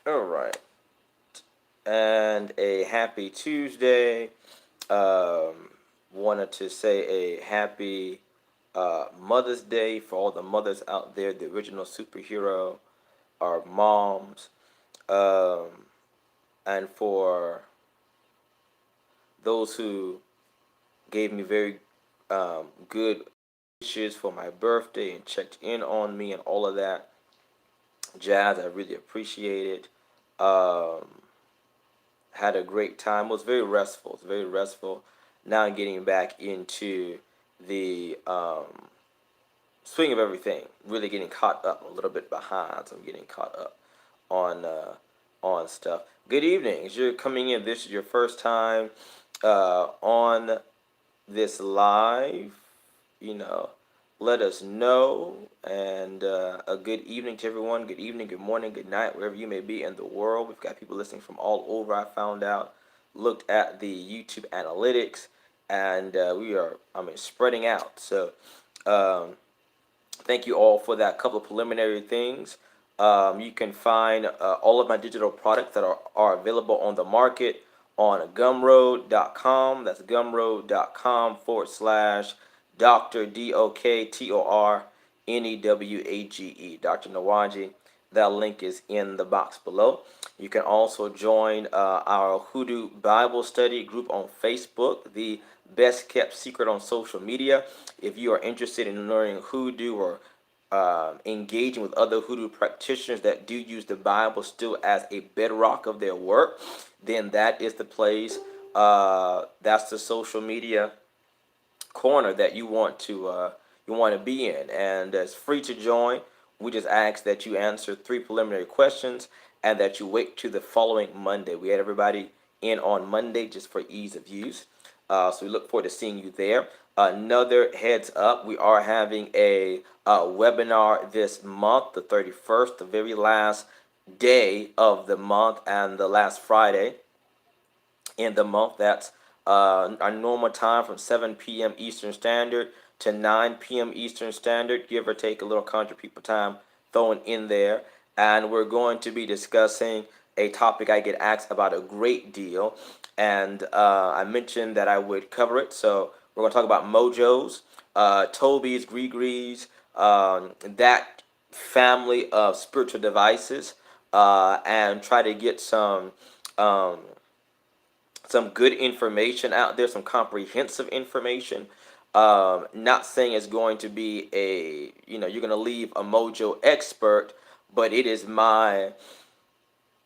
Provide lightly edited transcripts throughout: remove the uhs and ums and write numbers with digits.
All right. And a happy Tuesday. Um, Wanted to say a happy Mother's Day for all the mothers out there, the original superhero, our moms, um, and for those who gave me very good wishes for my birthday and checked in on me and all of that jazz. I really appreciate it. Um, had a great time. It was very restful. It was very restful. Now I'm getting back into the swing of everything. Really getting caught up. A little bit behind, so I'm getting caught up on stuff. Good evening. As you're coming in, this is your first time on this live. You know, let us know. And a good evening to everyone. Good evening, good morning, good night, wherever you may be in the world. We've got people listening from all over. I found out, looked at the YouTube analytics, and we are, spreading out. So, um, thank you all for that. Couple of preliminary things. You can find all of my digital products that are available on the market on gumroad.com. That's gumroad.com / Dr. Doktor NeWage. Dr. NeWage. That link is in the box below. You can also join our Hoodoo Bible Study group on Facebook, the best kept secret on social media. If you are interested in learning Hoodoo or engaging with other Hoodoo practitioners that do use the Bible still as a bedrock of their work, then that is the place. That's the social media corner that you want to be in, and it's free to join. We just ask that you answer 3 preliminary questions and that you wait to the following Monday. We had everybody in on Monday just for ease of use. So we look forward to seeing you there. Another heads up, we are having a webinar this month, the 31st, the very last day of the month and the last Friday in the month. That's our normal time from 7 p.m. Eastern Standard to 9 p.m. Eastern Standard, give or take a little Conjure People time thrown in there. And we're going to be discussing a topic I get asked about a great deal. And I mentioned that I would cover it. So we're going to talk about mojos, Toby's, Grigri's, that family of spiritual devices, and try to get um, some good information out there, some comprehensive information. Not saying it's going to be you're going to leave a mojo expert, but it is my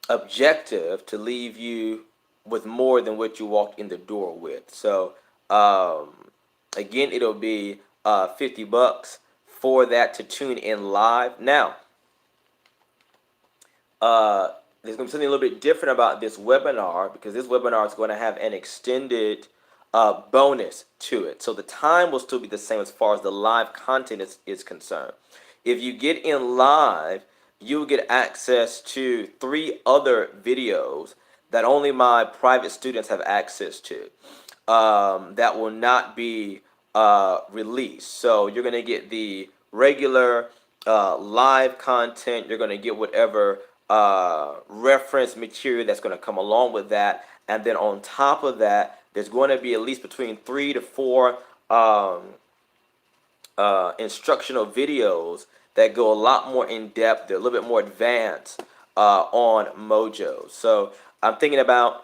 objective to leave you with more than what you walked in the door with. So, again, it'll be $50 for that to tune in live. Now, there's going to be something a little bit different about this webinar, because this webinar is going to have an extended bonus to it. So the time will still be the same as far as the live content is concerned. If you get in live, you'll get access to 3 other videos that only my private students have access to, that will not be released. So you're going to get the regular live content. You're going to get whatever reference material that's going to come along with that. And then on top of that, there's going to be at least between 3 to 4 instructional videos that go a lot more in depth. They're a little bit more advanced on Mojo. So I'm thinking about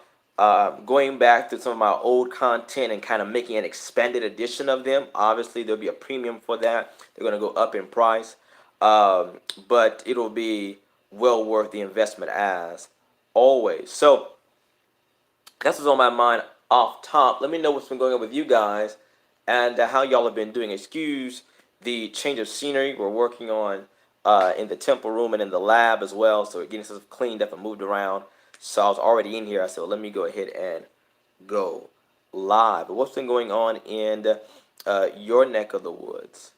going back to some of my old content and kind of making an expanded edition of them. Obviously, there'll be a premium for that. They're going to go up in price, but it'll be well worth the investment as always. So that's what's on my mind off top. Let me know what's been going on with you guys and how y'all have been doing. Excuse the change of scenery we're working on in the temple room and in the lab as well. So we're getting stuff cleaned up and moved around. So I was already in here. I said, well, let me go ahead and go live. But what's been going on in your neck of the woods?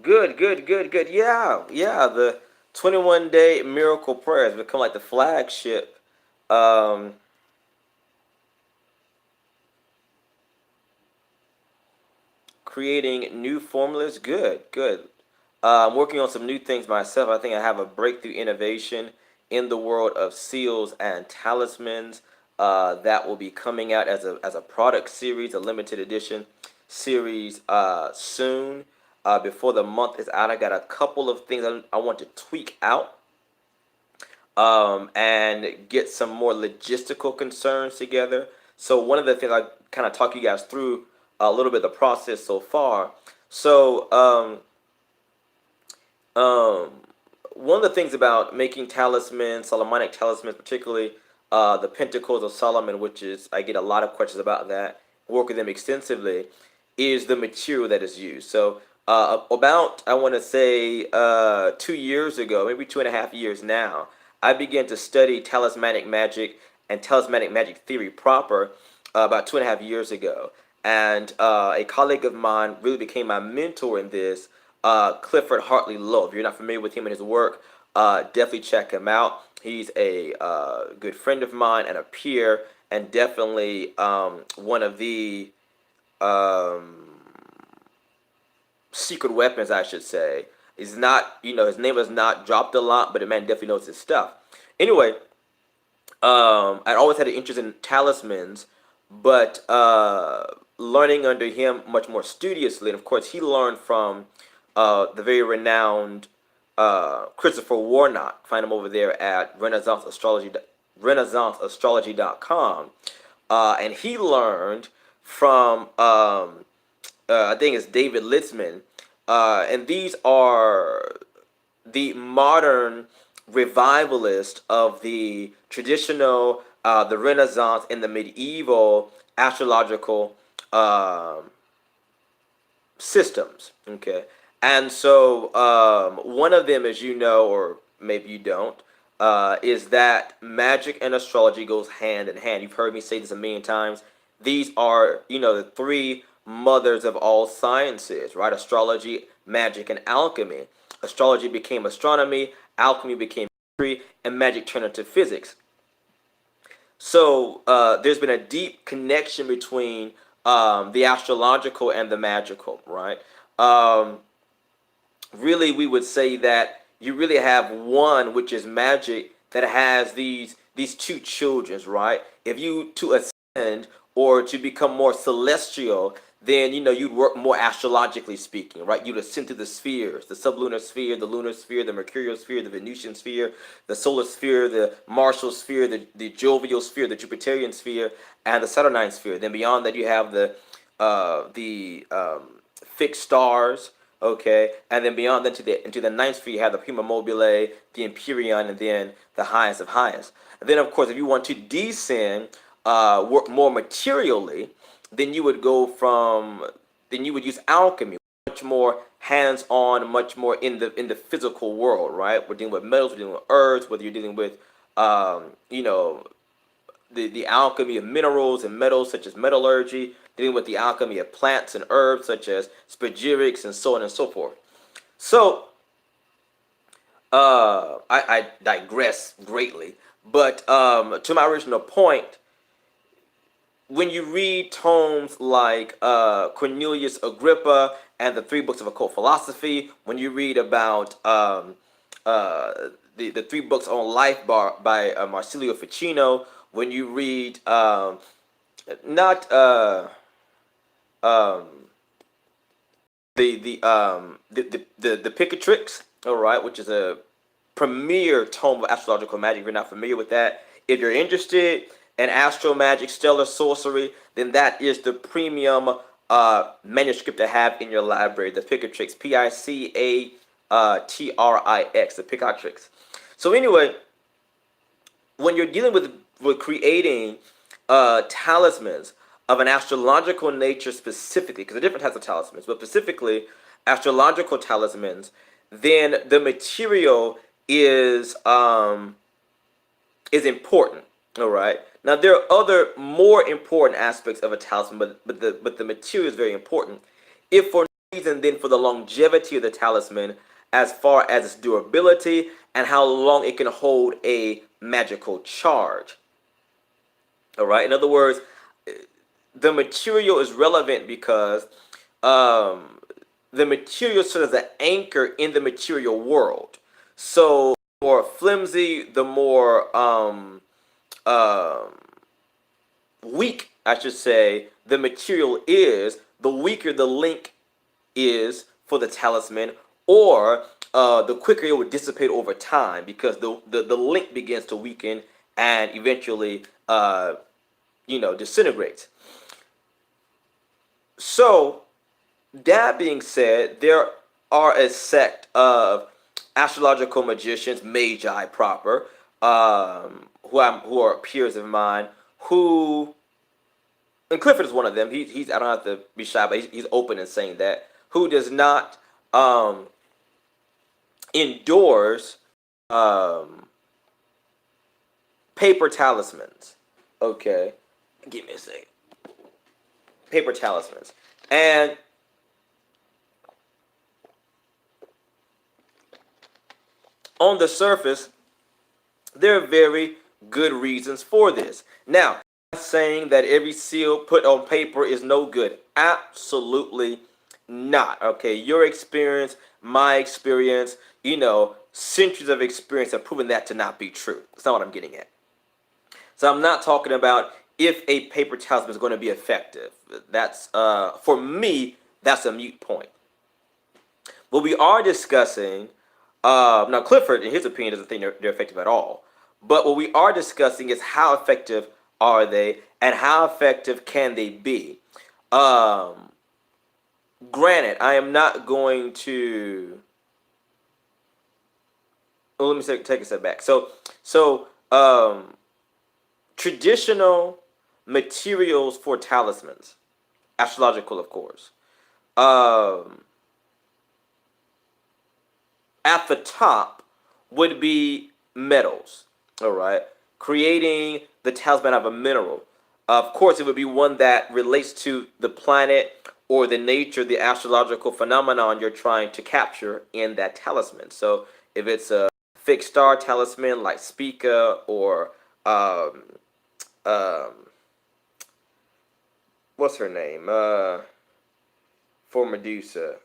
Good, good, good, good. Yeah, yeah. The 21-day miracle prayers become like the flagship. Um, Creating new formulas. Good, good. I'm working on some new things myself. I think I have a breakthrough innovation in the world of seals and talismans that will be coming out as a product series, a limited edition series soon. Before the month is out, I got a couple of things I want to tweak out and get some more logistical concerns together. So one of the things I kind of talk you guys through a little bit of the process so far. So um, one of the things about making talismans, Solomonic talismans, particularly the Pentacles of Solomon, which is I get a lot of questions about that, work with them extensively, is the material that is used. So about I want to say 2 years ago, maybe 2.5 years now, I began to study talismanic magic and talismanic magic theory proper about 2.5 years ago. And a colleague of mine really became my mentor in this, Clifford Hartley Lowe. If you're not familiar with him and his work, definitely check him out. He's a good friend of mine and a peer, and definitely one of the um, secret weapons, I should say. He's not, his name is not dropped a lot, but the man definitely knows his stuff. Anyway, I always had an interest in talismans, but learning under him much more studiously. And of course, he learned from the very renowned Christopher Warnock. Find him over there at renaissanceastrology.com. And he learned from, I think it's David Litzman. And these are the modern revivalist of the traditional, the Renaissance, and the medieval astrological systems. Okay, and so one of them, as you know, or maybe you don't, is that magic and astrology goes hand in hand. You've heard me say this a million times. These are, the three mothers of all sciences, right? Astrology, magic, and alchemy. Astrology became astronomy, alchemy became history, and magic turned into physics. So there's been a deep connection between the astrological and the magical, right? Um, Really, we would say that you really have one, which is magic, that has these two childrens, right? If you to ascend or to become more celestial, then you'd work more astrologically speaking, right? You'd ascend to the spheres, the sublunar sphere, the lunar sphere, the mercurial sphere, the Venusian sphere, the solar sphere, the Martial sphere, the jovial sphere, the Jupiterian sphere, and the Saturnine sphere. Then beyond that, you have the fixed stars. Okay, and then beyond that, into the ninth sphere, you have the prima mobile, the empyrean, and then the highest of highest. And then, of course, if you want to descend, work more materially, then you would go from then you would use alchemy, much more hands-on, much more in the physical world, right? We're dealing with metals, we're dealing with earths, whether you're dealing with you know the alchemy of minerals and metals such as metallurgy, dealing with the alchemy of plants and herbs such as spagyrics and so on and so forth. So I digress greatly, but to my original point, when you read tomes like Cornelius Agrippa and the Three Books of Occult Philosophy, when you read about the three books on life by Marsilio Ficino, when you read not um, the Picatrix, all right, which is a premier tome of astrological magic. If you're not familiar with that, if you're interested in astro magic, stellar sorcery, then that is the premium manuscript to have in your library. The Picatrix, Picatrix, the Picatrix. So anyway, when you're dealing with creating talismans of an astrological nature specifically, because there are different types of talismans, but specifically astrological talismans, then the material is important. All right. Now there are other more important aspects of a talisman, but the material is very important. If for reason then for the longevity of the talisman as far as its durability and how long it can hold a magical charge. All right. In other words, the material is relevant because the material serves as an anchor in the material world. So the more flimsy, the more weak, I should say, the material is, the weaker the link is for the talisman, or the quicker it would dissipate over time because the link begins to weaken and eventually disintegrates. So that being said, there are a sect of astrological magicians, magi proper, who are peers of mine, who, and Clifford is one of them. He's I don't have to be shy, but he's open in saying that, who does not endorse paper talismans. Okay, give me a second. Paper talismans. And on the surface, there are very good reasons for this. Now, I'm not saying that every seal put on paper is no good. Absolutely not. Okay, your experience, my experience, centuries of experience have proven that to not be true. That's not what I'm getting at. So I'm not talking about if a paper talisman is going to be effective. That's, for me, that's a moot point. What we are discussing, now Clifford, in his opinion, doesn't think they're effective at all. But what we are discussing is how effective are they and how effective can they be. Granted, I am not going to... Well, let me take a step back. So traditional materials for talismans, astrological, of course, at the top would be metals. All right, creating the talisman of a mineral. Of course, it would be one that relates to the planet or the nature, the astrological phenomenon you're trying to capture in that talisman. So if it's a fixed star talisman like Spica, or what's her name? For Medusa.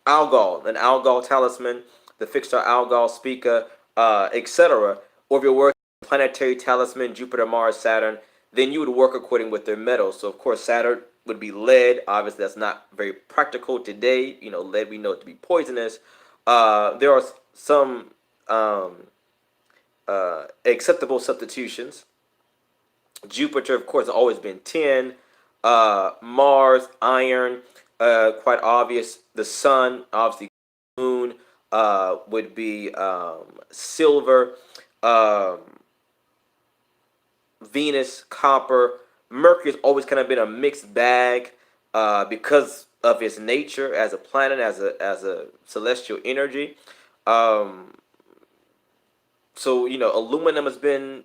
Algol, an Algol talisman, the fixed star Algol, Spica, etc. Or if you're working planetary talisman, Jupiter, Mars, Saturn, then you would work according with their metals. So of course Saturn would be lead. Obviously that's not very practical today. Lead we know it to be poisonous. There are some acceptable substitutions. Jupiter, of course, has always been tin. Mars, iron, quite obvious. The sun, obviously, moon would be silver. Venus, copper. Mercury has always kind of been a mixed bag because of its nature as a planet, as a celestial energy. So aluminum has been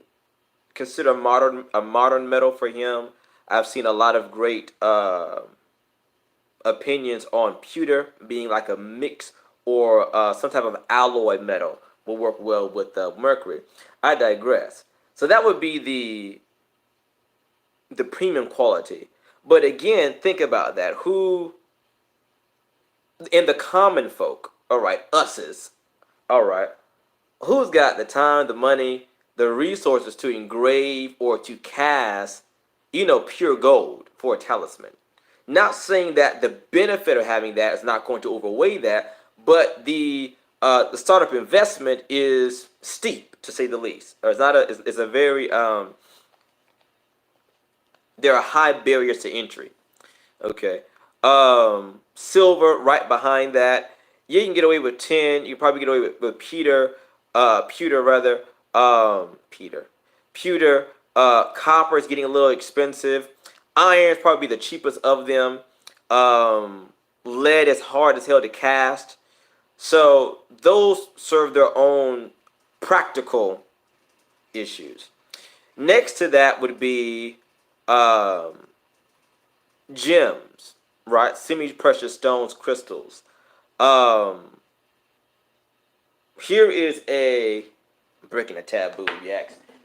considered a modern metal for him. I've seen a lot of great opinions on pewter being like a mix or some type of alloy metal will work well with mercury. I digress. So that would be the premium quality. But again, think about that. Who in the common folk, all right, us's, all right, who's got the time, the money, the resources to engrave or to cast, pure gold for a talisman? Not saying that the benefit of having that is not going to overweigh that, but the startup investment is steep, to say the least. Or it's a very there are high barriers to entry. Okay, silver right behind that. Yeah, you can get away with tin. You can probably get away with pewter. Pewter. Copper is getting a little expensive. Iron is probably the cheapest of them. Lead is hard as hell to cast. So those serve their own practical issues. Next to that would be gems, right? Semi-precious stones, crystals. Um, Here is a breaking a taboo. If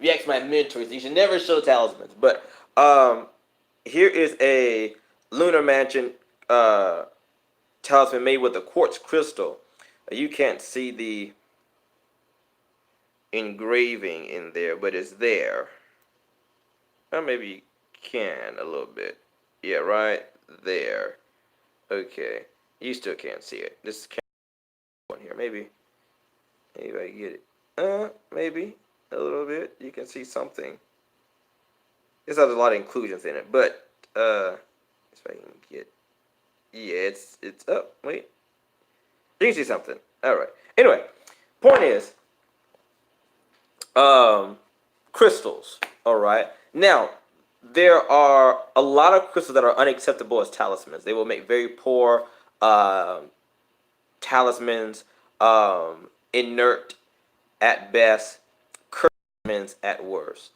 you ask my mentors, you should never show talismans. But here is a lunar mansion talisman made with a quartz crystal. You can't see the engraving in there, but it's there. Or maybe you can a little bit. Yeah, right there. Okay, you still can't see it. This one here, maybe I get it. Maybe a little bit. You can see something. This has a lot of inclusions in it, but if I can get, yeah, it's up. Wait, you can see something. All right. Anyway, point is, crystals. All right. Now, there are a lot of crystals that are unacceptable as talismans. They will make very poor talismans, inert at best, talismans at worst.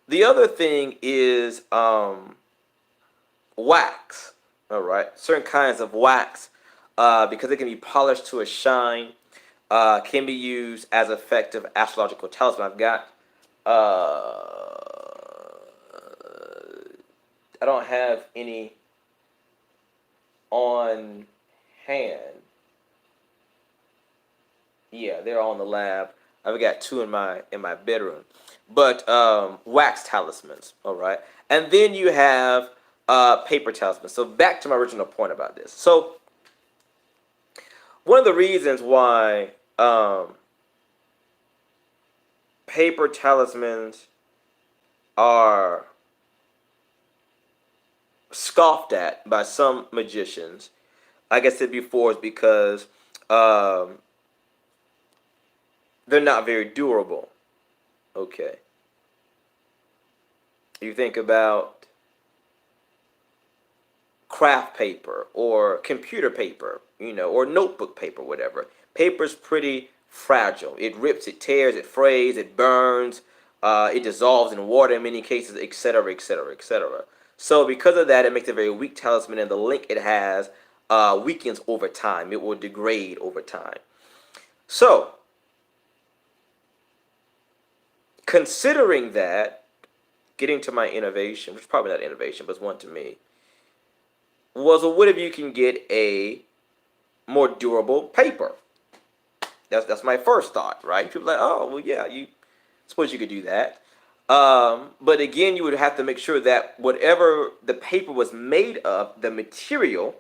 The other thing is wax. All right, certain kinds of wax, because it can be polished to a shine, can be used as effective astrological talisman. I've got. I don't have any on hand. Yeah, they're all in the lab. I've got two in my bedroom. But wax talismans, all right? And then you have paper talismans. So back to my original point about this. So one of the reasons why paper talismans are scoffed at by some magicians, like I said before, is because they're not very durable. Okay. You think about craft paper or computer paper, or notebook paper, whatever. Paper's pretty fragile. It rips, it tears, it frays, it burns, it dissolves in water in many cases, etc., etc., etc. So because of that, it makes it a very weak talisman, and the link it has weakens over time. It will degrade over time. So, considering that, getting to my innovation, which is probably not innovation, but it's one to me, was, well, what if you can get a more durable paper? That's my first thought, right? People are like, oh, well, yeah, you suppose you could do that. But again, you would have to make sure that whatever the paper was made of, the material,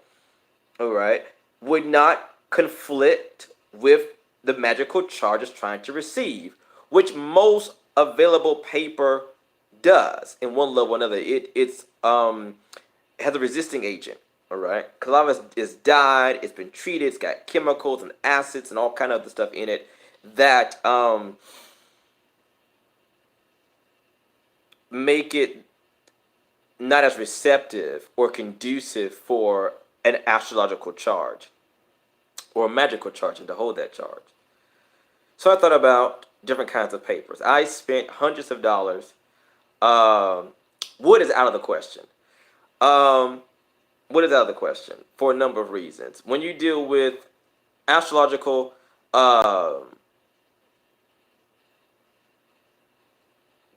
all right, would not conflict with the magical charge it's trying to receive, which most available paper does in one level or another. It has a resisting agent, all right? Because a lot of it is dyed, it's been treated, it's got chemicals and acids and all kind of other stuff in it that make it not as receptive or conducive for an astrological charge or a magical charge and to hold that charge. So I thought about different kinds of papers. I spent hundreds of dollars. Wood is out of the question. Wood is out of the question for a number of reasons. When you deal with astrological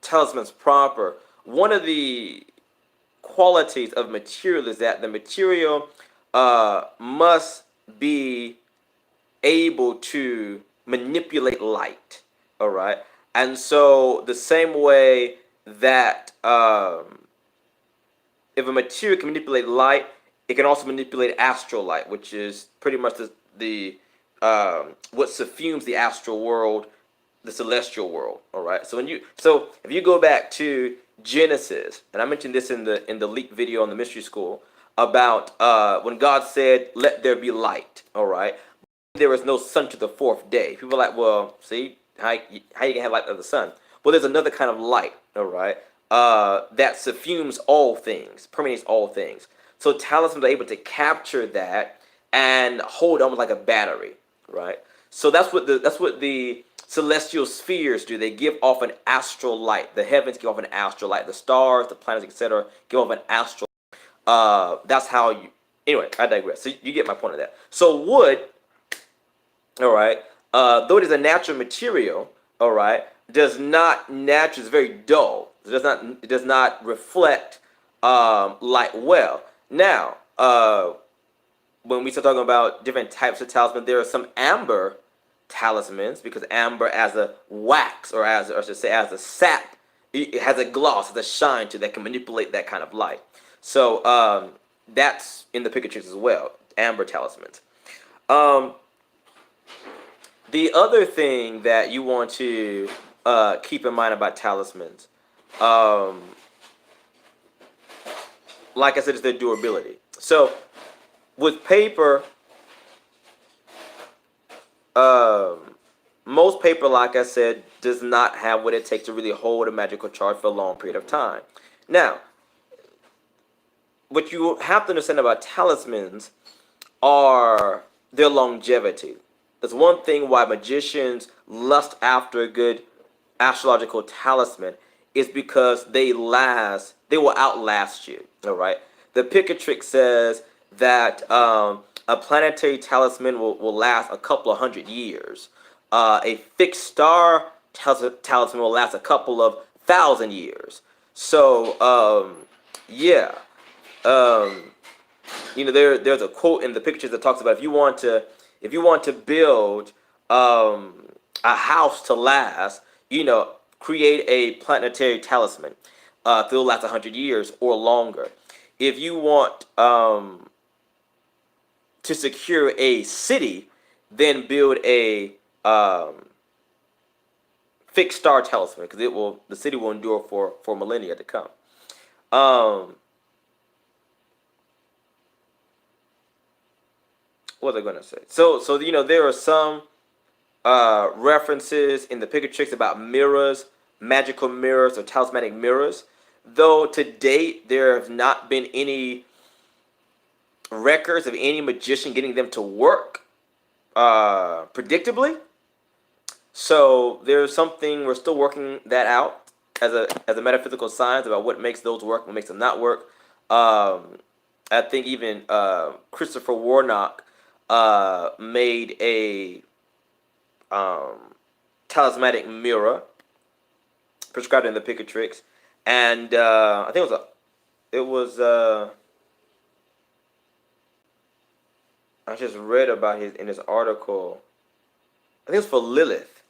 talismans proper, one of the qualities of material is that the material must be able to manipulate light, all right? And so the same way that if a material can manipulate light, it can also manipulate astral light, which is pretty much the what suffumes the astral world, the celestial world, all right? So if you go back to Genesis, and I mentioned this in the leak video on the Mystery School about when God said, "Let there be light," all right? There was no sun to the fourth day. People are like, well, see, how you can have light of the sun? Well, there's another kind of light, all right, that suffumes all things, permeates all things. So talismans are able to capture that and hold almost like a battery, right? So that's what the celestial spheres do. They give off an astral light. The heavens give off an astral light. The stars, the planets, etc., give off an astral light. That's how you. Anyway, I digress. So you get my point of that. So wood, all right, though it is a natural material, all right, does not naturally. It's very dull. It does not reflect light well. Now, when we start talking about different types of talisman, there are some amber talismans, because amber as a wax, or as, or I should say, as a sap, it has a gloss, has a shine to it that can manipulate that kind of light. So that's in the picture as well, amber talismans. The other thing that you want to keep in mind about talismans, like I said, is their durability. So with paper, most paper, like I said, does not have what it takes to really hold a magical charge for a long period of time. Now, what you have to understand about talismans are their longevity. That's one thing why magicians lust after a good astrological talisman, is because they will outlast you. All right. The Picatrix says that a planetary talisman will last a couple of 100 years. A fixed star talisman will last a couple of 1,000 years. So yeah. There's a quote in the pictures that talks about if you want to build a house to last, create a planetary talisman. It'll last 100 years or longer. If you want to secure a city, then build a fixed star talisman, because the city will endure for millennia to come. What was I going to say? So there are some references in the Picatrix about mirrors, magical mirrors, or talismanic mirrors. Though to date there have not been any records of any magician getting them to work predictably. So there's something, we're still working that out as a metaphysical science about what makes those work, what makes them not work. I think even Christopher Warnock made a talismanic mirror prescribed in the Picatrix, and I think I just read about in his article. I think it was for Lilith,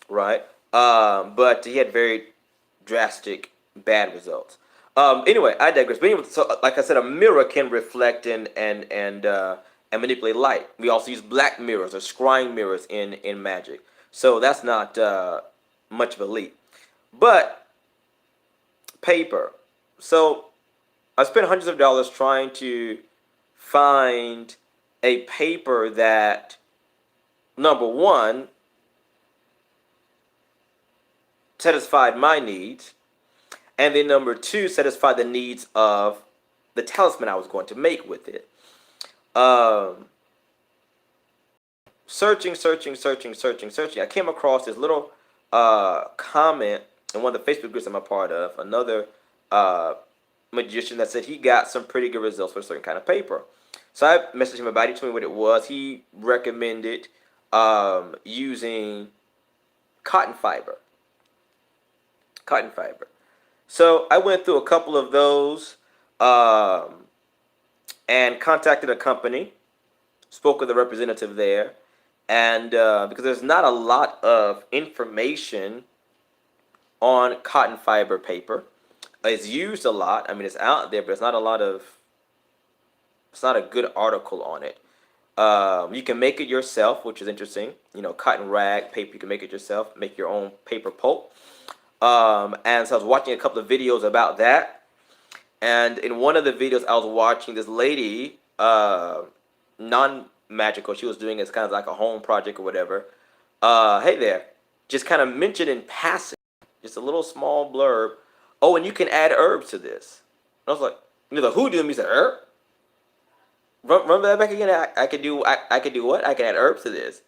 right? But he had very drastic bad results. Anyway, I digress. But anyway, so like I said, a mirror can reflect and manipulate light. We also use black mirrors or scrying mirrors in magic. So that's not much of a leap. But paper. So I spent hundreds of dollars trying to find a paper that, number one, satisfied my needs, and then number two, satisfied the needs of the talisman I was going to make with it. Searching. I came across this little comment in one of the Facebook groups I'm a part of. Another magician that said he got some pretty good results for a certain kind of paper. So I messaged him about it. He told me what it was. He recommended using cotton fiber. So I went through a couple of those and contacted a company, spoke with a representative there, and because there's not a lot of information on cotton fiber paper. It's used a lot. I mean, it's out there, but it's not a good article on it. You can make it yourself, which is interesting. Cotton rag paper, you can make it yourself, make your own paper pulp. And so I was watching a couple of videos about that. And in one of the videos I was watching, this lady, non-magical, she was doing it as kind of like a home project or whatever. Hey there, just kind of mentioned in passing, just a little small blurb. Oh, and you can add herbs to this. And I was like, the hoodoo me said, herb? Remember that back again? I could do what? I can add herbs to this.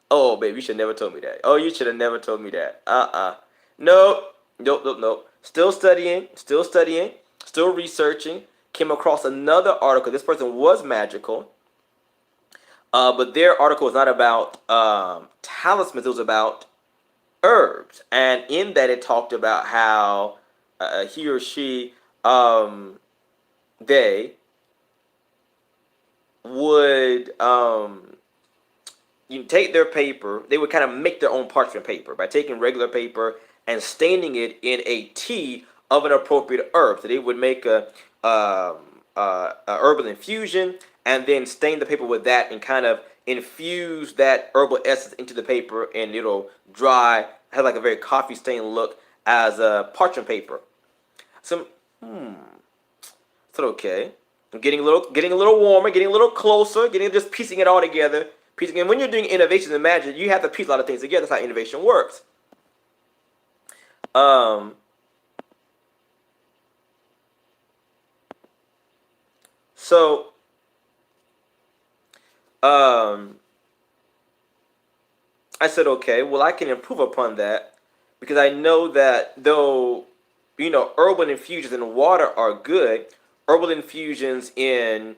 Oh, baby, you should never told me that. Oh, you should have never told me that. Nope. Still studying, still researching. came across another article. This person was magical, but their article was not about talismans. It was about herbs, and in that it talked about how he or she they would you take their paper. They would kind of make their own parchment paper by taking regular paper and staining it in a tea of an appropriate herb. So they would make a herbal infusion and then stain the paper with that and kind of infuse that herbal essence into the paper, and it'll dry, have like a very coffee stained look as a parchment paper. So, so okay. I'm getting a little warmer, getting a little closer, just piecing it all together. And when you're doing innovation in magic, you have to piece a lot of things together. That's how innovation works. So, I said, okay, well, I can improve upon that because I know that though, herbal infusions in water are good, herbal infusions in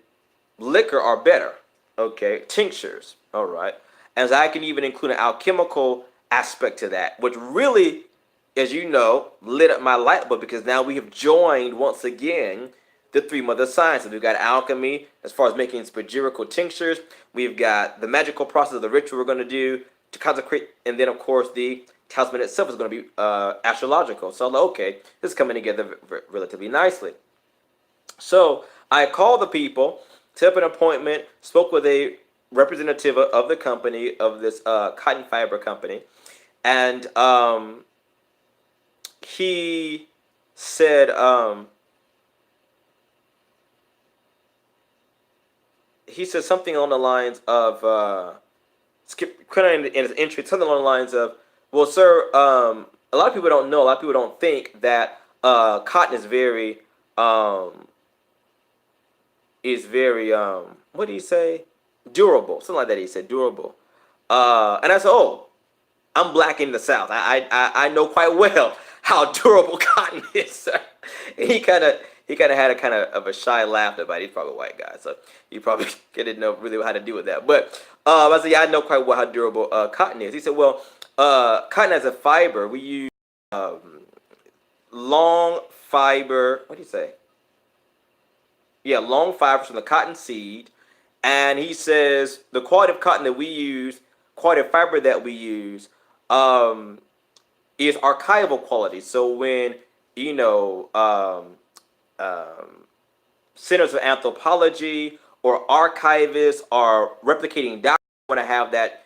liquor are better. Okay, tinctures. All right. As I can even include an alchemical aspect to that, which really, as you know, lit up my light bulb because now we have joined once again the three mother sciences. We've got alchemy as far as making spagyrical tinctures. We've got the magical process of the ritual we're going to do to consecrate, and then of course the talisman itself is going to be astrological. So okay, this is coming together relatively nicely. So I called the people, set up an appointment, spoke with a representative of the company, of this cotton fiber company, and he said something on the lines of in his entry, something along the lines of, well, sir, a lot of people don't know, a lot of people don't think that cotton is very what did he say? Durable, something like that. He said durable, and I said, "Oh, I'm black in the South. I know quite well how durable cotton is, sir." And he kind of had a kind of a shy laugh about it. He's probably a white guy, so he probably didn't know really how to deal with that. But I said, "Yeah, I know quite well how durable cotton is." He said, "Well, cotton as a fiber, we use long fiber. What do you say? Yeah, long fibers from the cotton seed." And he says the quality of cotton that we use, quality of fiber that we use, is archival quality. So when centers of anthropology or archivists are replicating documents, want to have that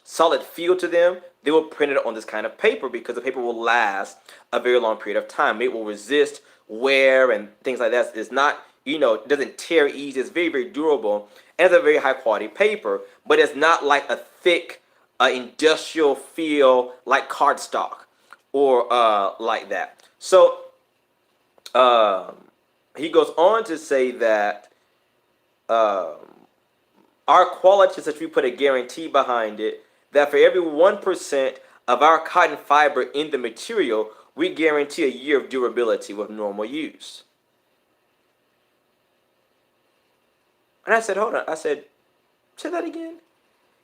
solid feel to them, they will print it on this kind of paper because the paper will last a very long period of time. It will resist wear and things like that. It's not, it doesn't tear easy. It's very, very durable, and it's a very high quality paper, but it's not like a thick industrial feel like cardstock or like that. So he goes on to say that our quality, such we put a guarantee behind it, that for every 1% of our cotton fiber in the material, we guarantee a year of durability with normal use. And I said, hold on. I said, say that again.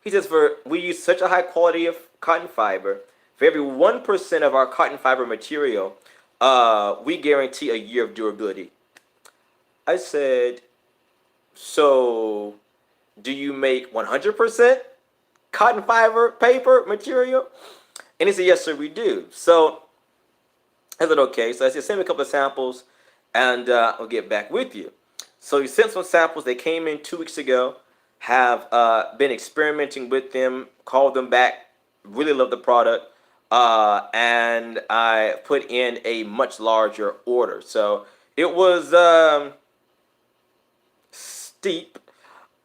He says, we use such a high quality of cotton fiber. For every 1% of our cotton fiber material, we guarantee a year of durability. I said, so do you make 100% cotton fiber paper material? And he said, yes, sir, we do. So I said, okay. So I said, send me a couple of samples and I'll get back with you. So he sent some samples. They came in 2 weeks ago. Have been experimenting with them. Called them back. Really love the product. And I put in a much larger order. So it was steep,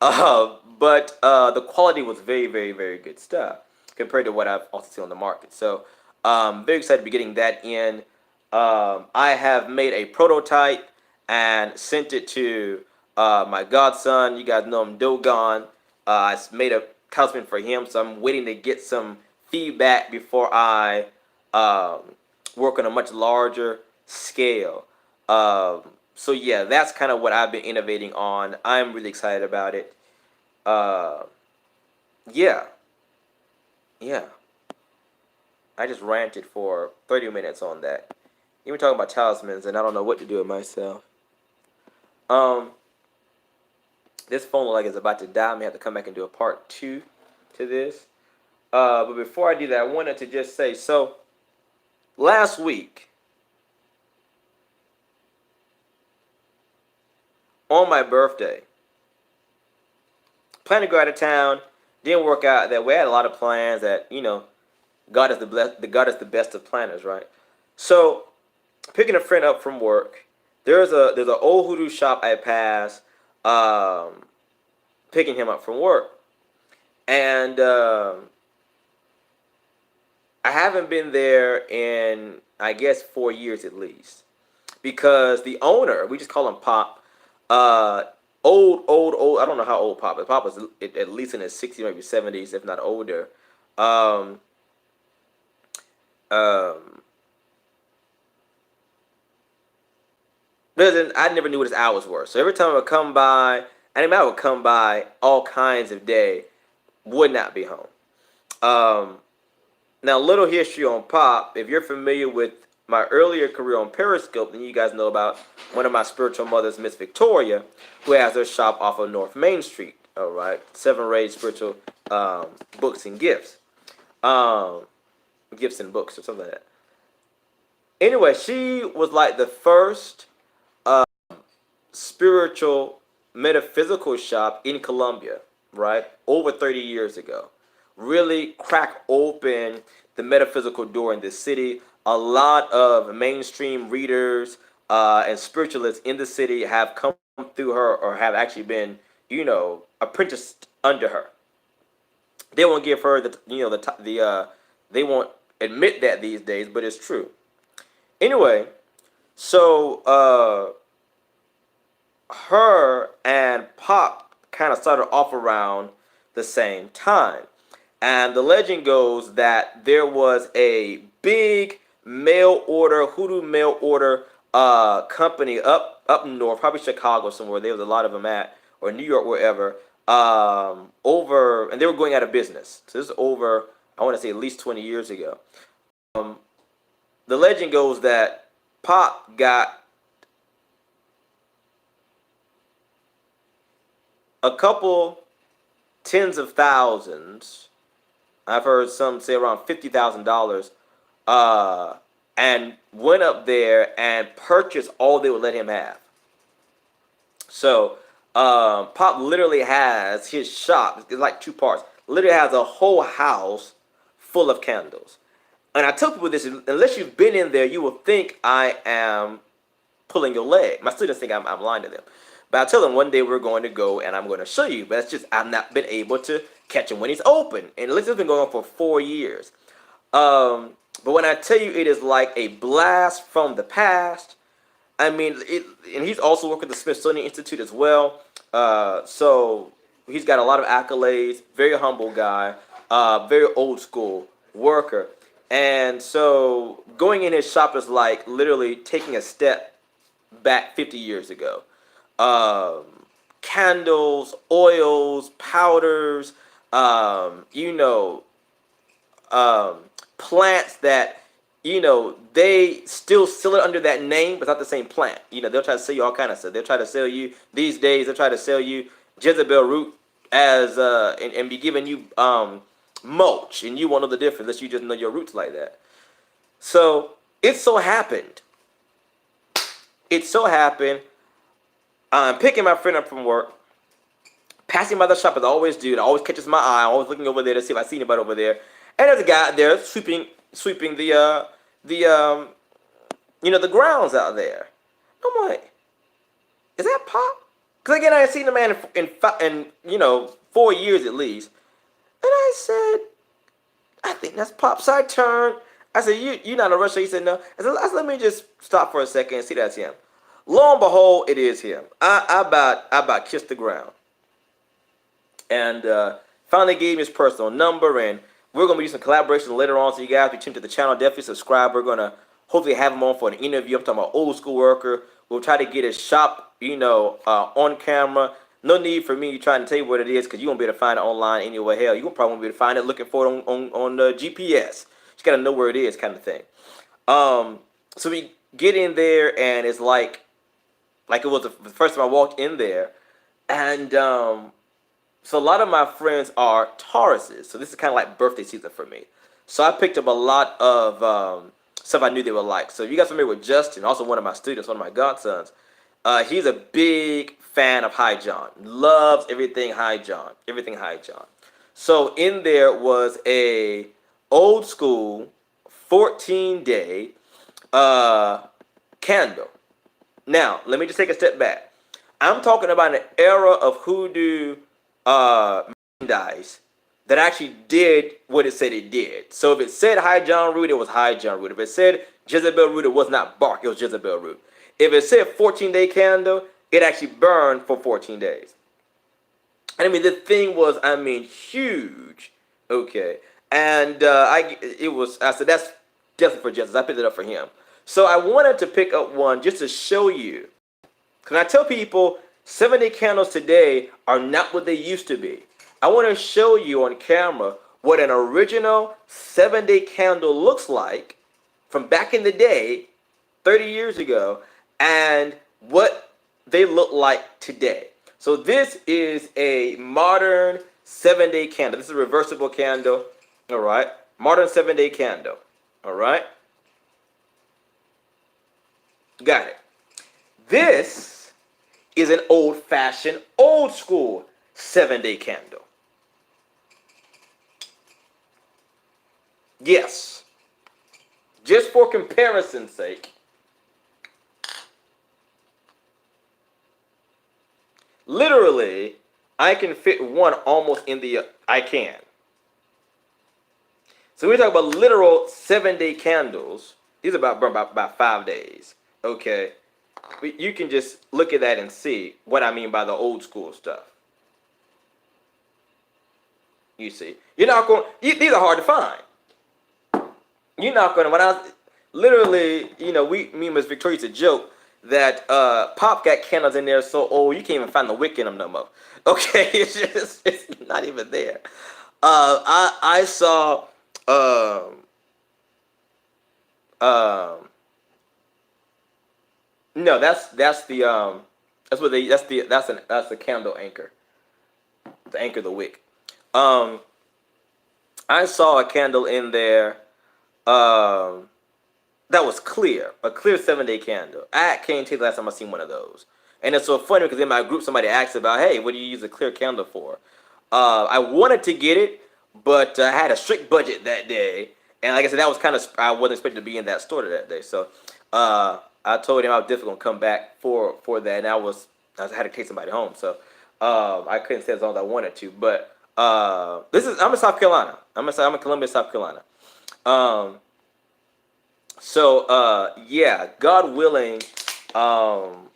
but the quality was very, very, very good stuff compared to what I've also seen on the market. So very excited to be getting that in. I have made a prototype and sent it to my godson. You guys know him, Dogon. I made a talisman for him, so I'm waiting to get some feedback before I work on a much larger scale. So yeah, that's kind of what I've been innovating on. I'm really excited about it. Uh, yeah, yeah. I just ranted for 30 minutes on that. Even talking about talismans, and I don't know what to do with myself. Um, this phone looks like it's about to die. I may have to come back and do a part 2 to this. But before I do that, I wanted to just say, so last week on my birthday, planned to go out of town, didn't work out that way. I had a lot of plans that, God is the best of planners, right? So picking a friend up from work, there's an old hoodoo shop I passed, um, picking him up from work, and I haven't been there in, I guess, 4 years at least, because the owner, we just call him Pop, uh, old. I don't know how old Pop is. Pop is at least in his 60s, maybe 70s, if not older. Um, um, I never knew what his hours were. So every time I would come by, and I would come by all kinds of day, would not be home. Um, Now, little history on Pop. If you're familiar with my earlier career on Periscope, then you guys know about one of my spiritual mothers, Miss Victoria, who has her shop off of North Main Street. All right, 7 Rays Spiritual Books and Gifts, um, Gifts and Books or something like that. Anyway, she was like the first spiritual metaphysical shop in Colombia, right? Over 30 years ago. Really crack open the metaphysical door in this city. A lot of mainstream readers and spiritualists in the city have come through her or have actually been, apprenticed under her. They won't give her they won't admit that these days, but it's true. Anyway, so her and Pop kind of started off around the same time. And the legend goes that there was a big hoodoo mail order company up north, probably Chicago somewhere. There was a lot of them at, or New York, wherever. And they were going out of business. So this is over, I want to say, at least 20 years ago. Um, the legend goes that Pop got a couple tens of thousands. I've heard some say around $50,000, and went up there and purchased all they would let him have. So Pop literally has his shop. It's like 2 parts. Literally has a whole house full of candles. And I tell people this: unless you've been in there, you will think I am pulling your leg. My students think I'm lying to them. But I tell them one day we're going to go and I'm going to show you. But it's just I've not been able to catch him when he's open. And this has been going on for 4 years. But when I tell you it is like a blast from the past, I mean, and he's also working at the Smithsonian Institute as well. So he's got a lot of accolades, very humble guy, very old school worker. And so going in his shop is like literally taking a step back 50 years ago. Candles, oils, powders, plants that, they still sell it under that name, but it's not the same plant. They'll try to sell you all kind of stuff. They'll try to sell you, these days, they'll try to sell you Jezebel root as, and be giving you, mulch, and you won't know the difference unless you just know your roots like that. So, it so happened, I'm picking my friend up from work, passing by the shop as I always do. It always catches my eye. I'm always looking over there to see if I see anybody over there. And there's a guy there sweeping the the grounds out there. I'm like, is that Pop? Because again, I had seen the man in 4 years at least. And I said, I think that's Pop. So I turned. I said, you not in a rush? He said, no. I said, let me just stop for a second and see that's him. Lo and behold, it is him. I about kissed the ground. And finally gave me his personal number, and we're going to be doing some collaboration later on. So you guys, if you tune to the channel, definitely subscribe. We're going to hopefully have him on for an interview. I'm talking about old school worker We'll try to get his shop, on camera. No need for me trying to tell you what it is, because you won't be able to find it online anyway. Hell, you probably won't be able to find it looking for it on GPS. You gotta know where it is, kind of thing. So we get in there, and it's like it was the first time I walked in there, and so a lot of my friends are Tauruses, so this is kind of like birthday season for me. So I picked up a lot of stuff I knew they would like. So if you guys are familiar with Justin, also one of my students, one of my godsons, he's a big fan of High John. Loves everything High John. Everything High John. So in there was a old school 14-day candle. Now, let me just take a step back. I'm talking about an era of hoodoo merchandise that actually did what it said it did. So if it said High John root, it was High John root. If it said Jezebel root, it was not bark, it was Jezebel root. If it said 14-day candle, it actually burned for 14 days. And I mean, the thing was, huge. Okay. And I said, that's definitely for Jesus. I picked it up for him. So I wanted to pick up one just to show you. Because I tell people, 7-day candles today are not what they used to be. I want to show you on camera what an original 7-day candle looks like from back in the day, 30 years ago, and what they look like today. So this is a modern 7-day candle. This is a reversible candle. All right. Modern 7-day candle. All right. Got it. This is an old-fashioned, old-school 7-day candle. Yes. Just for comparison's sake, literally, I can fit one almost in the, I can. So we're talking about literal 7-day candles. These are about 5 days. Okay. You can just look at that and see what I mean by the old school stuff. You see. You're not going, these are hard to find. You're not going to, when I literally, me and Miss Victoria used to joke that Pop got candles in there so old you can't even find the wick in them no more. Okay, it's not even there. I saw no, that's the that's the candle anchor. The anchor, the wick. I saw a candle in there that was clear, a clear 7-day candle. I can't tell you the last time I seen one of those. And it's so funny because in my group somebody asked about, hey, what do you use a clear candle for? I wanted to get it, but I had a strict budget that day. And like I said, that was kind of, I wasn't expected to be in that store that day. So I told him I was definitely going to come back for that. And I had to take somebody home. So I couldn't stay as long as I wanted to. But I'm in South Carolina. I'm in Columbia, South Carolina. Yeah, God willing, I'll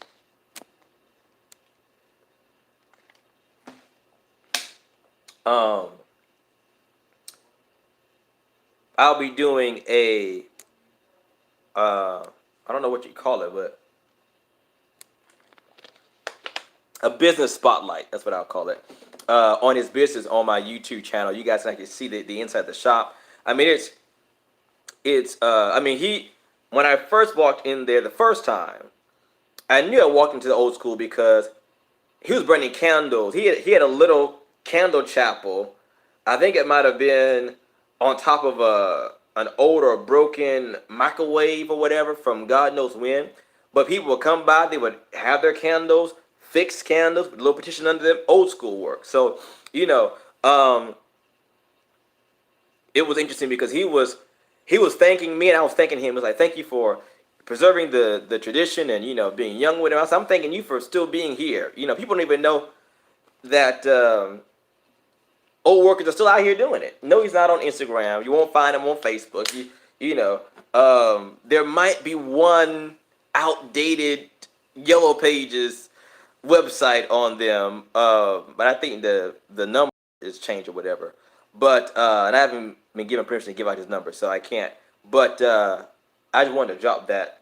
be doing I don't know what you call it, but a business spotlight. That's what I'll call it. On his business on my YouTube channel. You guys can actually see the inside of the shop. I mean, when I first walked in there the first time, I knew I walked into the old school because he was burning candles. He had a little candle chapel. I think it might have been on top of an old or broken microwave or whatever from God knows when. But people would come by, they would have their candles, fixed candles with a little petition under them, old school work. So, it was interesting because he was thanking me and I was thanking him. It was like, thank you for preserving the tradition and, being young with him. I said, I'm thanking you for still being here. People don't even know that old workers are still out here doing it. No, he's not on Instagram. You won't find him on Facebook. There might be one outdated Yellow Pages website on them, but I think the number is changed or whatever. But and I haven't been given permission to give out his number, so I can't. But I just wanted to drop that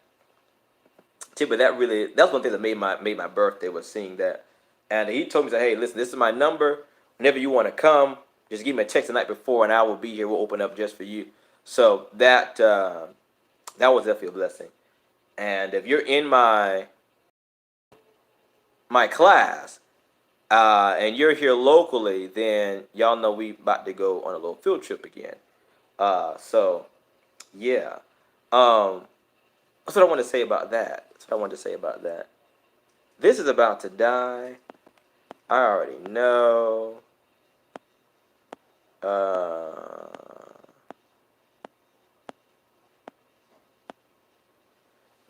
See, but that's one thing that made my birthday, was seeing that. And he told me, hey, listen, this is my number. Whenever you want to come, just give me a text the night before, and I will be here. We'll open up just for you. So that was definitely a blessing. And if you're in my class, and you're here locally, then y'all know we about to go on a little field trip again. So yeah. That's what I want to say about that. That's what I wanted to say about that. This is about to die. I already know.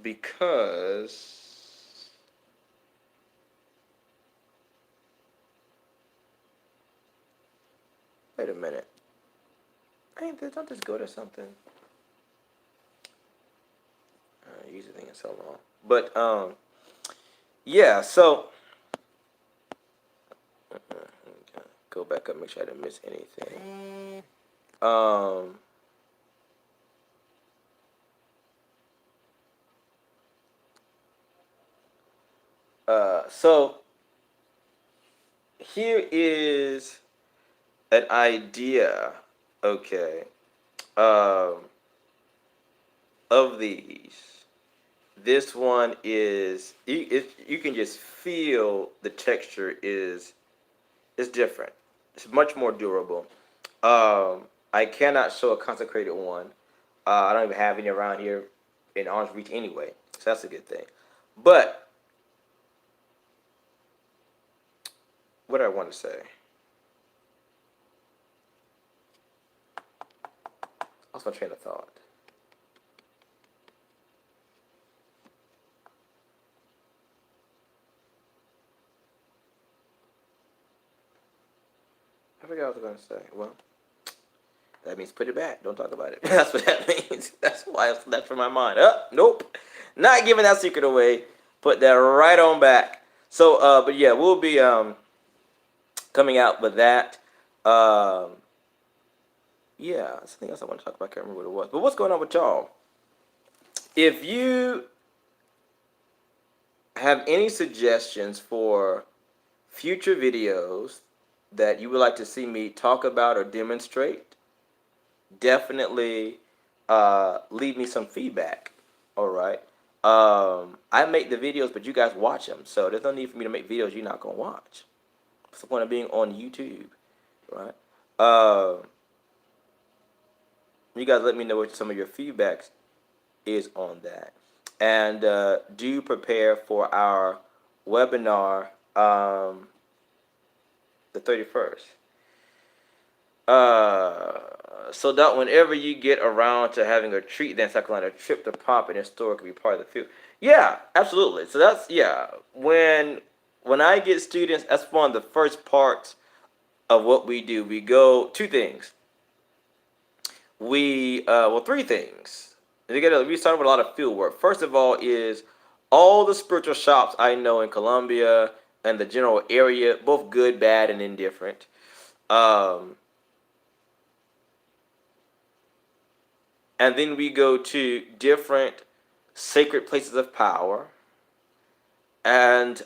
Because wait a minute. Don't just go to something. Usually taking so long. But yeah, so go back up, make sure I didn't miss anything. So here is an idea, okay, of these. This one is you can just feel the texture is different. It's much more durable. I cannot show a consecrated one. I don't even have any around here in arm's reach anyway, so that's a good thing. But what do I want to say? Lost my train of thought. I forgot what I was going to say. Well, that means put it back. Don't talk about it. That's what that means. That's why it's left from my mind. Nope. Not giving that secret away. Put that right on back. So, but yeah, we'll be coming out with that. Yeah, something else I want to talk about. I can't remember what it was. But what's going on with y'all? If you have any suggestions for future videos that you would like to see me talk about or demonstrate, definitely leave me some feedback. All right. I make the videos, but you guys watch them, so there's no need for me to make videos you're not gonna watch. What's the point of being on YouTube, right? You guys let me know what some of your feedback is on that, and do prepare for our webinar, the 31st. So that whenever you get around to having a treat dance, like a trip to pop in a store, could be part of the field. Yeah, absolutely. So that's, yeah. When I get students, that's one of the first parts of what we do. We go two things. Three things. We start with a lot of field work. First of all is all the spiritual shops I know in Columbia and the general area, both good, bad, and indifferent. And then we go to different sacred places of power. And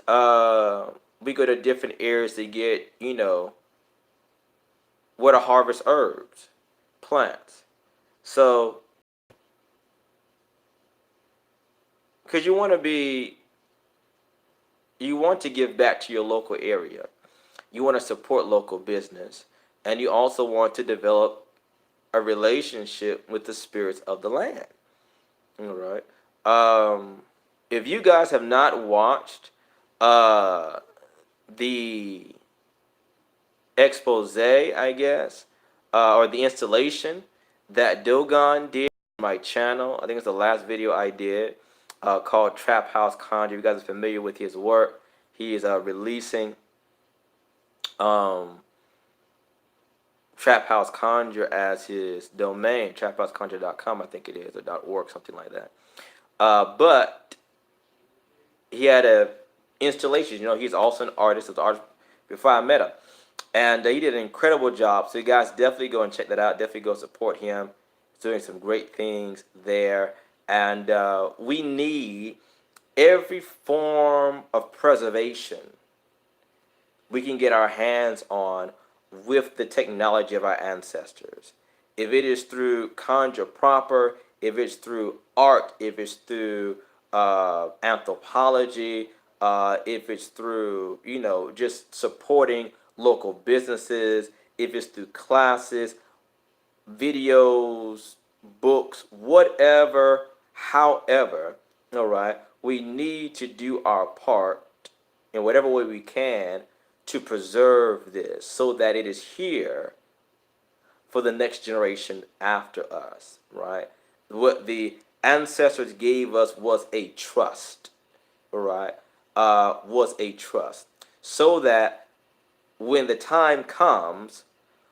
we go to different areas to get, where to harvest herbs, plants. So, because you want to give back to your local area. You want to support local business. And you also want to develop a relationship with the spirits of the land. All right. If you guys have not watched the expose, I guess, or the installation that Dogon did on my channel, I think it's the last video I did, called Trap House Conjure. If you guys are familiar with his work, he is releasing Trap House Conjure as his domain, traphouseconjure.com, I think it is, or .org, something like that. But he had a installation. He's also an artist. Was an artist before I met him, and he did an incredible job. So you guys definitely go and check that out. Definitely go support him. He's doing some great things there, and we need every form of preservation we can get our hands on with the technology of our ancestors. If it is through conjure proper, if it's through art, if it's through anthropology, if it's through, just supporting local businesses, if it's through classes, videos, books, whatever, however, all right, we need to do our part in whatever way we can to preserve this so that it is here for the next generation after us, right? What the ancestors gave us was a trust, right? Was a trust. So that when the time comes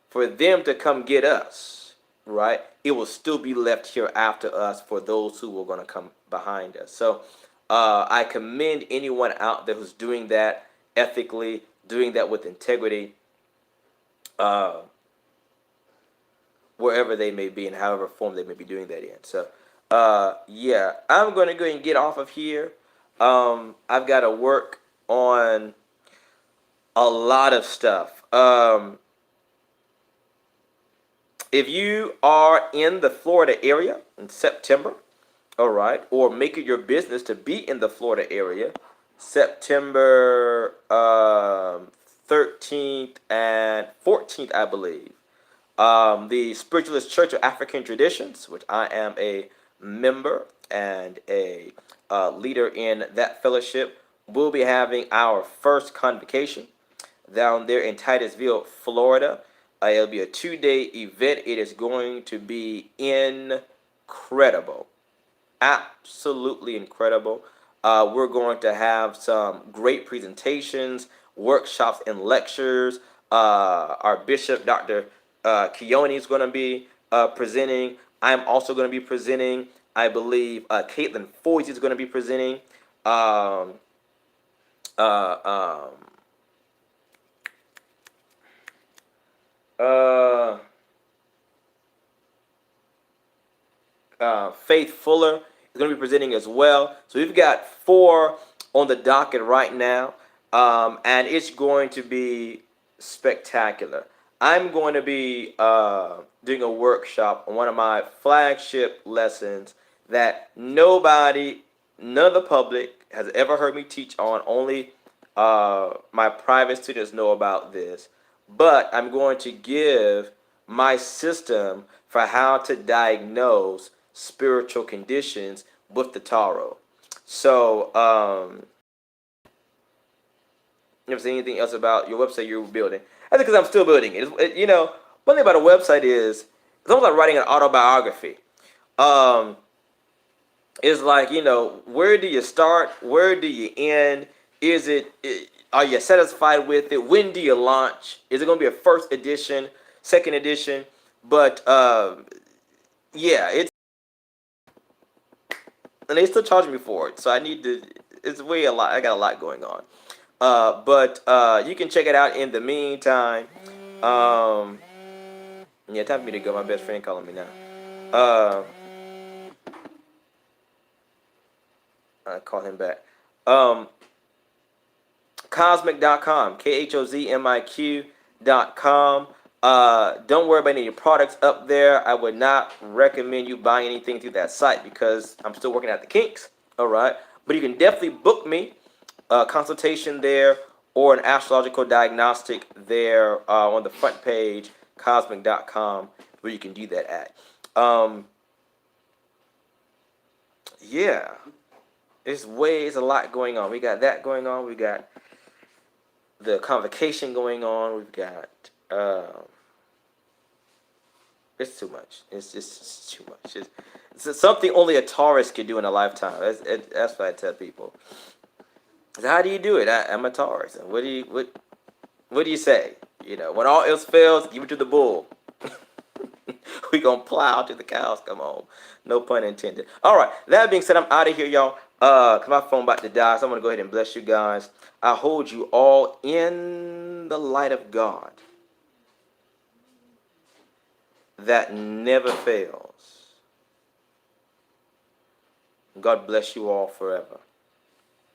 for them to come get us, right, it will still be left here after us for those who are going to come behind us. So I commend anyone out there who's doing that ethically, doing that with integrity, wherever they may be and however form they may be doing that in. So, yeah, I'm going to go ahead and get off of here. I've got to work on a lot of stuff. If you are in the Florida area in September, all right, or make it your business to be in the Florida area, September 13th and 14th, I believe. The Spiritualist Church of African Traditions, which I am a member and a leader in that fellowship, will be having our first convocation down there in Titusville, Florida. It'll be a 2-day event. It is going to be incredible. Absolutely incredible. We're going to have some great presentations, workshops, and lectures. Our bishop, Dr. Keone, is going to be presenting. I'm also going to be presenting. I believe Caitlin Foyce is going to be presenting. Faith Fuller is going to be presenting as well. So we've got 4 on the docket right now, and it's going to be spectacular. I'm going to be doing a workshop on one of my flagship lessons that none of the public has ever heard me teach on. Only my private students know about this. But I'm going to give my system for how to diagnose spiritual conditions with the tarot. So, you ever say anything else about your website you're building? I think because I'm still building it. One thing about a website is it's almost like writing an autobiography. It's like, where do you start? Where do you end? Are you satisfied with it? When do you launch? Is it going to be a first edition, second edition? But yeah, and they still charge me for it. So it's way a lot. I got a lot going on. But you can check it out in the meantime. Yeah, time for me to go. My best friend calling me now. I call him back. Khozmiq.com, KHOZMIQ.com. Don't worry about any products up there. I would not recommend you buying anything through that site because I'm still working out the kinks. All right, but you can definitely book me a consultation there or an astrological diagnostic there on the front page, Khozmiq.com, where you can do that at. Yeah, it's a lot going on. We got that going on. We got the convocation going on. We've got it's too much. It's just too much. It's something only a Taurus could do in a lifetime. That's what I tell people. So how do you do it? I'm a Taurus. And what do you say? When all else fails, give it to the bull. We gonna plow till the cows come home. No pun intended. All right. That being said, I'm out of here, y'all. Cause my phone about to die, so I'm gonna go ahead and bless you guys. I hold you all in the light of God that never fails. God bless you all forever.